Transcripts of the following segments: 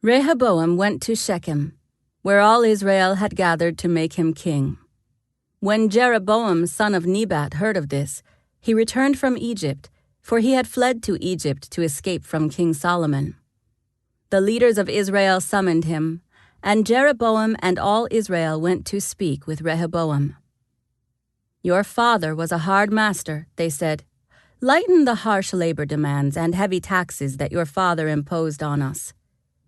Rehoboam went to Shechem, where all Israel had gathered to make him king. When Jeroboam son of Nebat heard of this, he returned from Egypt, for he had fled to Egypt to escape from King Solomon. The leaders of Israel summoned him, and Jeroboam and all Israel went to speak with Rehoboam. "Your father was a hard master," they said. "Lighten the harsh labor demands and heavy taxes that your father imposed on us.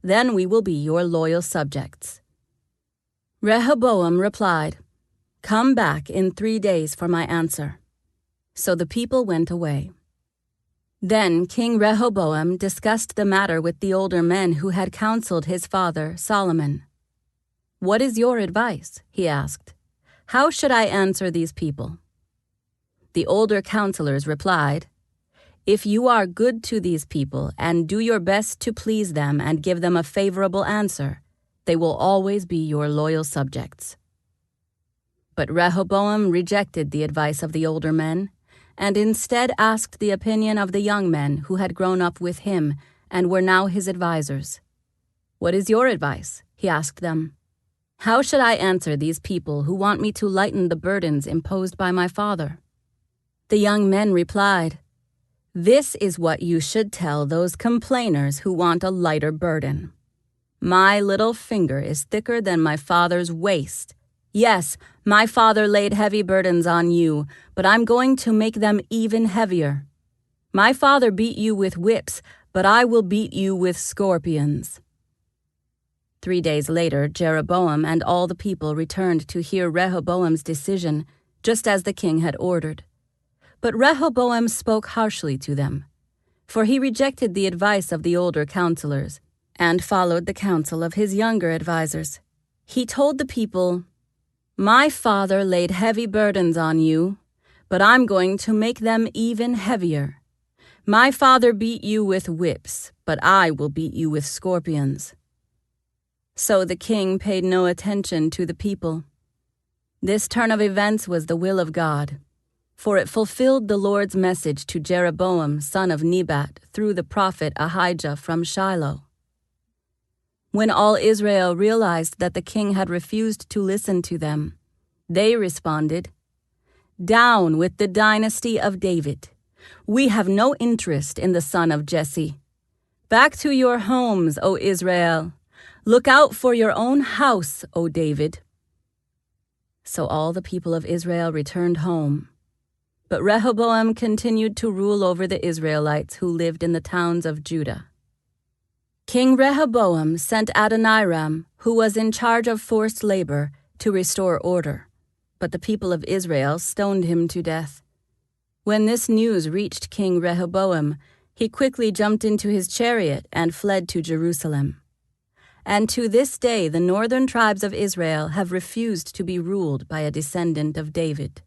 Then we will be your loyal subjects." Rehoboam replied, "Come back in 3 days for my answer." So the people went away. Then King Rehoboam discussed the matter with the older men who had counseled his father Solomon. "What is your advice?" he asked. "How should I answer these people?" The older counselors replied, "If you are good to these people and do your best to please them and give them a favorable answer, they will always be your loyal subjects." But Rehoboam rejected the advice of the older men, and instead asked the opinion of the young men who had grown up with him and were now his advisers. "What is your advice?" he asked them. "How should I answer these people who want me to lighten the burdens imposed by my father?" The young men replied, "This is what you should tell those complainers who want a lighter burden. My little finger is thicker than my father's waist. Yes, my father laid heavy burdens on you, but I'm going to make them even heavier. My father beat you with whips, but I will beat you with scorpions." 3 days later, Jeroboam and all the people returned to hear Rehoboam's decision, just as the king had ordered. But Rehoboam spoke harshly to them, for he rejected the advice of the older counselors and followed the counsel of his younger advisers. He told the people, "My father laid heavy burdens on you, but I'm going to make them even heavier. My father beat you with whips, but I will beat you with scorpions." So the king paid no attention to the people. This turn of events was the will of God, for it fulfilled the Lord's message to Jeroboam son of Nebat through the prophet Ahijah from Shiloh. When all Israel realized that the king had refused to listen to them, they responded, "Down with the dynasty of David. We have no interest in the son of Jesse. Back to your homes, O Israel. Look out for your own house, O David." So all the people of Israel returned home. But Rehoboam continued to rule over the Israelites who lived in the towns of Judah. King Rehoboam sent Adoniram, who was in charge of forced labor, to restore order, but the people of Israel stoned him to death. When this news reached King Rehoboam, he quickly jumped into his chariot and fled to Jerusalem. And to this day the northern tribes of Israel have refused to be ruled by a descendant of David.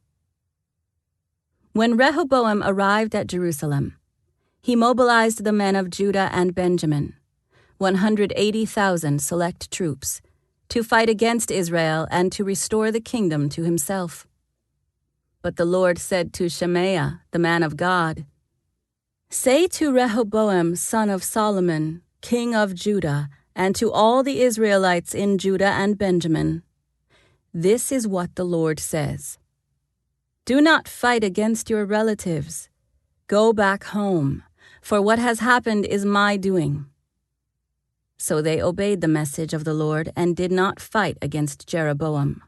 When Rehoboam arrived at Jerusalem, he mobilized the men of Judah and Benjamin, 180,000 select troops, to fight against Israel and to restore the kingdom to himself. But the Lord said to Shemaiah, the man of God, "Say to Rehoboam son of Solomon, king of Judah, and to all the Israelites in Judah and Benjamin, this is what the Lord says. Do not fight against your relatives. Go back home, for what has happened is my doing." So they obeyed the message of the Lord and did not fight against Jeroboam.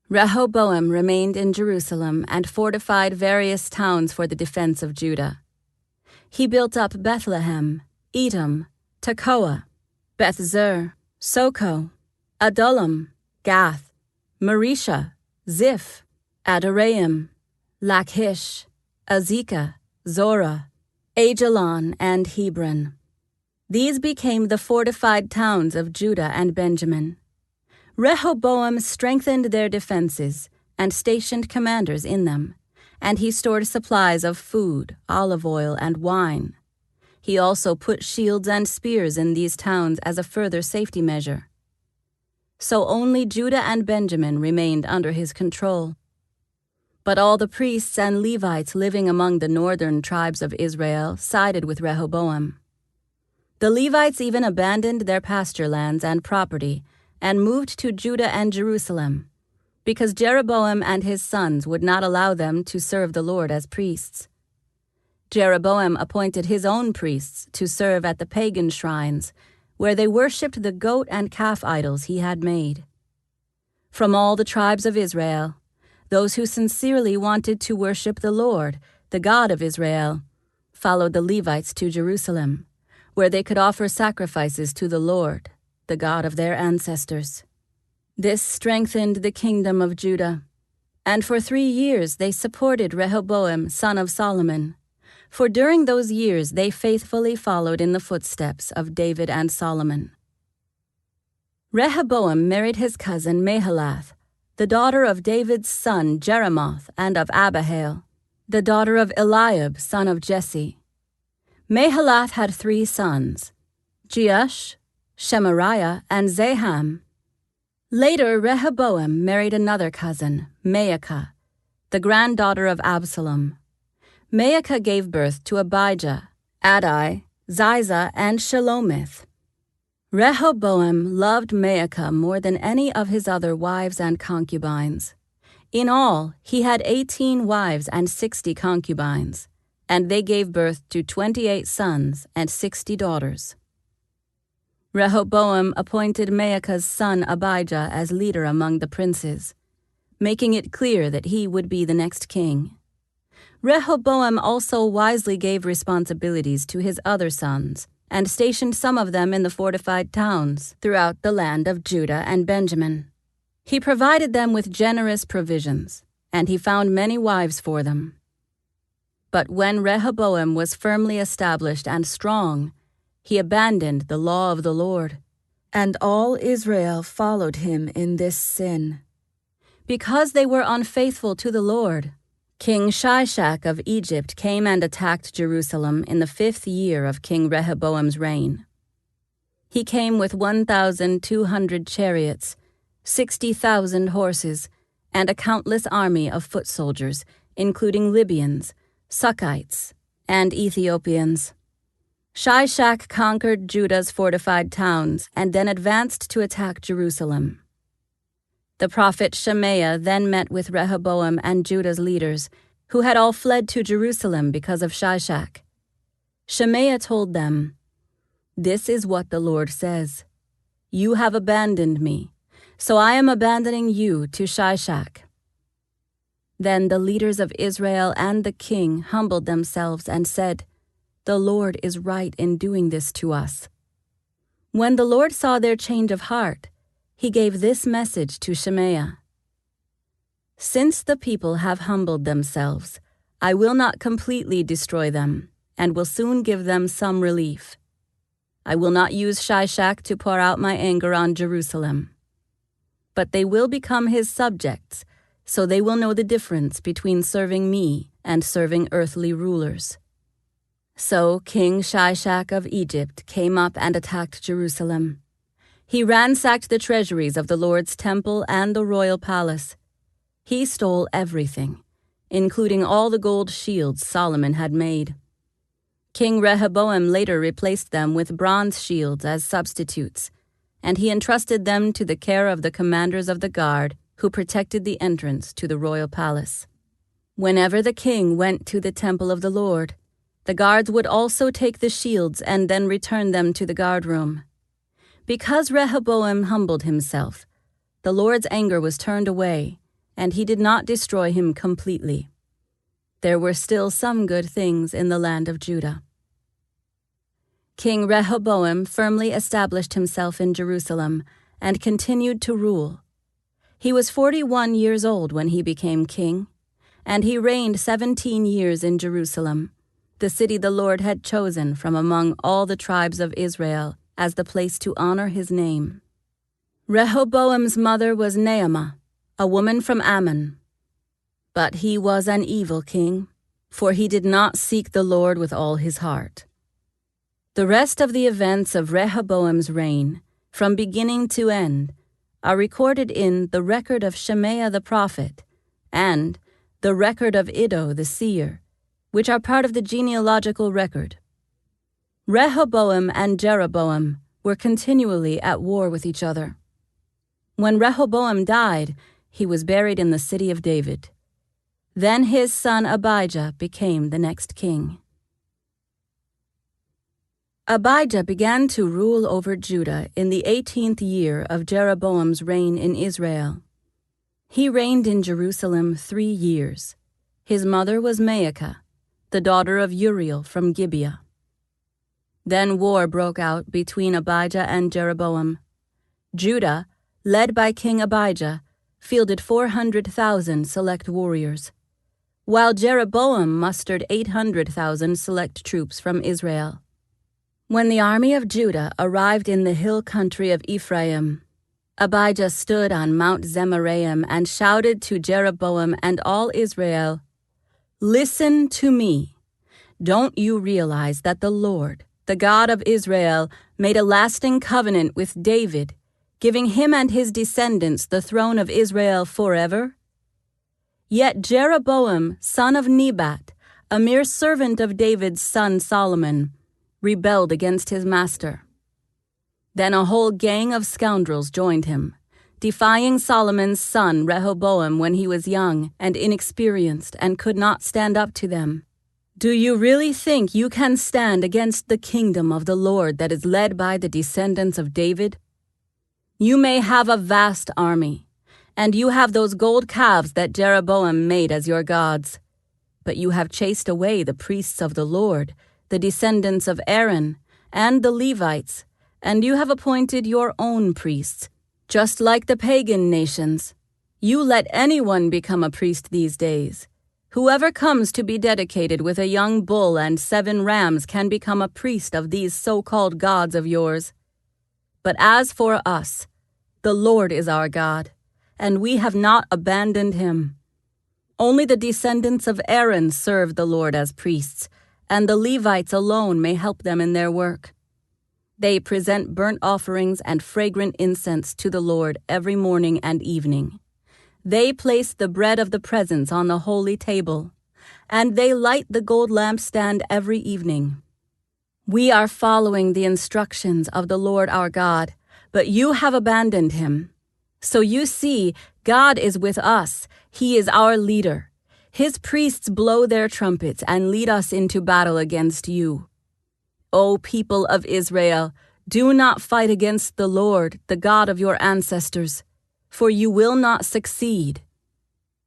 Rehoboam remained in Jerusalem and fortified various towns for the defense of Judah. He built up Bethlehem, Etam, Tekoa, Beth-zur, Soko, Adullam, Gath, Marisha, Ziph, Adoraim, Lachish, Azekah, Zorah, Ajalon, and Hebron. These became the fortified towns of Judah and Benjamin. Rehoboam strengthened their defenses and stationed commanders in them, and he stored supplies of food, olive oil, and wine. He also put shields and spears in these towns as a further safety measure. So only Judah and Benjamin remained under his control. But all the priests and Levites living among the northern tribes of Israel sided with Rehoboam. The Levites even abandoned their pasture lands and property and moved to Judah and Jerusalem, because Jeroboam and his sons would not allow them to serve the Lord as priests. Jeroboam appointed his own priests to serve at the pagan shrines, where they worshipped the goat and calf idols he had made. From all the tribes of Israel, those who sincerely wanted to worship the Lord, the God of Israel, followed the Levites to Jerusalem, where they could offer sacrifices to the Lord, the God of their ancestors. This strengthened the kingdom of Judah, and for 3 years they supported Rehoboam, son of Solomon, for during those years they faithfully followed in the footsteps of David and Solomon. Rehoboam married his cousin Mahalath, the daughter of David's son Jeremoth and of Abihail, the daughter of Eliab, son of Jesse. Mahalath had 3 sons, Jeush, Shemariah, and Zaham. Later, Rehoboam married another cousin, Maacah, the granddaughter of Absalom. Maacah gave birth to Abijah, Adai, Ziza, and Shelomith. Rehoboam loved Maacah more than any of his other wives and concubines. In all, he had 18 wives and 60 concubines, and they gave birth to 28 sons and 60 daughters. Rehoboam appointed Maacah's son Abijah as leader among the princes, making it clear that he would be the next king. Rehoboam also wisely gave responsibilities to his other sons and stationed some of them in the fortified towns throughout the land of Judah and Benjamin. He provided them with generous provisions, and he found many wives for them. But when Rehoboam was firmly established and strong, he abandoned the law of the Lord, and all Israel followed him in this sin. Because they were unfaithful to the Lord, King Shishak of Egypt came and attacked Jerusalem in the 5th year of King Rehoboam's reign. He came with 1,200 chariots, 60,000 horses, and a countless army of foot soldiers, including Libyans, Sukkites, and Ethiopians. Shishak conquered Judah's fortified towns and then advanced to attack Jerusalem. The prophet Shemaiah then met with Rehoboam and Judah's leaders, who had all fled to Jerusalem because of Shishak. Shemaiah told them, "This is what the Lord says. You have abandoned me, so I am abandoning you to Shishak." Then the leaders of Israel and the king humbled themselves and said, "The Lord is right in doing this to us." When the Lord saw their change of heart, he gave this message to Shemaiah: "Since the people have humbled themselves, I will not completely destroy them, and will soon give them some relief. I will not use Shishak to pour out my anger on Jerusalem. But they will become his subjects, so they will know the difference between serving me and serving earthly rulers." So King Shishak of Egypt came up and attacked Jerusalem. He ransacked the treasuries of the Lord's temple and the royal palace. He stole everything, including all the gold shields Solomon had made. King Rehoboam later replaced them with bronze shields as substitutes, and he entrusted them to the care of the commanders of the guard who protected the entrance to the royal palace. Whenever the king went to the temple of the Lord, the guards would also take the shields and then return them to the guard room. Because Rehoboam humbled himself, the Lord's anger was turned away, and he did not destroy him completely. There were still some good things in the land of Judah. King Rehoboam firmly established himself in Jerusalem and continued to rule. He was 41 years old when he became king, and he reigned 17 years in Jerusalem, the city the Lord had chosen from among all the tribes of Israel as the place to honor his name. Rehoboam's mother was Naamah, a woman from Ammon. But he was an evil king, for he did not seek the Lord with all his heart. The rest of the events of Rehoboam's reign, from beginning to end, are recorded in the record of Shemaiah the prophet and the record of Iddo the seer, which are part of the genealogical record. Rehoboam and Jeroboam were continually at war with each other. When Rehoboam died, he was buried in the city of David. Then his son Abijah became the next king. Abijah began to rule over Judah in the 18th year of Jeroboam's reign in Israel. He reigned in Jerusalem 3 years. His mother was Maacah, the daughter of Uriel from Gibeah. Then war broke out between Abijah and Jeroboam. Judah, led by King Abijah, fielded 400,000 select warriors, while Jeroboam mustered 800,000 select troops from Israel. When the army of Judah arrived in the hill country of Ephraim, Abijah stood on Mount Zemaraim and shouted to Jeroboam and all Israel, "Listen to me. Don't you realize that the Lord, the God of Israel, made a lasting covenant with David, giving him and his descendants the throne of Israel forever? Yet Jeroboam, son of Nebat, a mere servant of David's son Solomon, rebelled against his master. Then a whole gang of scoundrels joined him, defying Solomon's son Rehoboam when he was young and inexperienced and could not stand up to them. Do you really think you can stand against the kingdom of the Lord that is led by the descendants of David? You may have a vast army, and you have those gold calves that Jeroboam made as your gods, but you have chased away the priests of the Lord, the descendants of Aaron, and the Levites, and you have appointed your own priests, just like the pagan nations. You let anyone become a priest these days. Whoever comes to be dedicated with a young bull and 7 rams can become a priest of these so-called gods of yours. But as for us, the Lord is our God, and we have not abandoned him. Only the descendants of Aaron serve the Lord as priests, and the Levites alone may help them in their work. They present burnt offerings and fragrant incense to the Lord every morning and evening. They place the bread of the presence on the holy table, and they light the gold lampstand every evening. We are following the instructions of the Lord our God, but you have abandoned him. So you see, God is with us. He is our leader. His priests blow their trumpets and lead us into battle against you. O people of Israel, do not fight against the Lord, the God of your ancestors, for you will not succeed."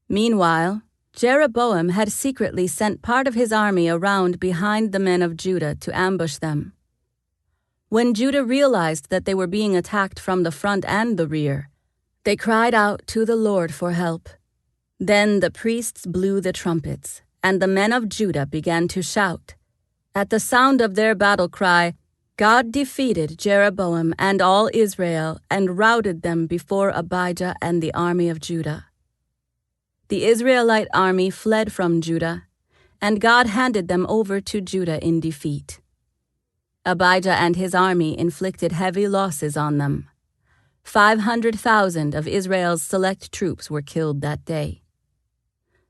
Meanwhile, Jeroboam had secretly sent part of his army around behind the men of Judah to ambush them. When Judah realized that they were being attacked from the front and the rear, they cried out to the Lord for help. Then the priests blew the trumpets, and the men of Judah began to shout. At the sound of their battle cry, God defeated Jeroboam and all Israel and routed them before Abijah and the army of Judah. The Israelite army fled from Judah, and God handed them over to Judah in defeat. Abijah and his army inflicted heavy losses on them. 500,000 of Israel's select troops were killed that day.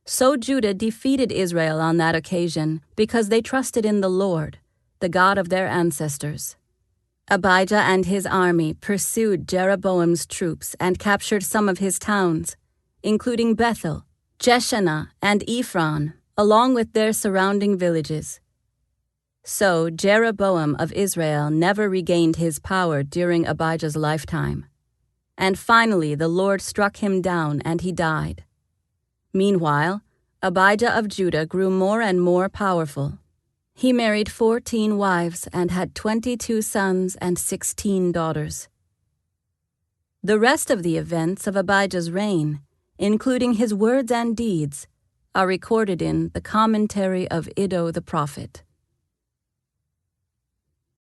So Judah defeated Israel on that occasion because they trusted in the Lord, the God of their ancestors. Abijah and his army pursued Jeroboam's troops and captured some of his towns, including Bethel, Jeshanah, and Ephron, along with their surrounding villages. So Jeroboam of Israel never regained his power during Abijah's lifetime. And finally the Lord struck him down and he died. Meanwhile, Abijah of Judah grew more and more powerful. He married 14 wives and had 22 sons and 16 daughters. The rest of the events of Abijah's reign, including his words and deeds, are recorded in the commentary of Iddo the prophet.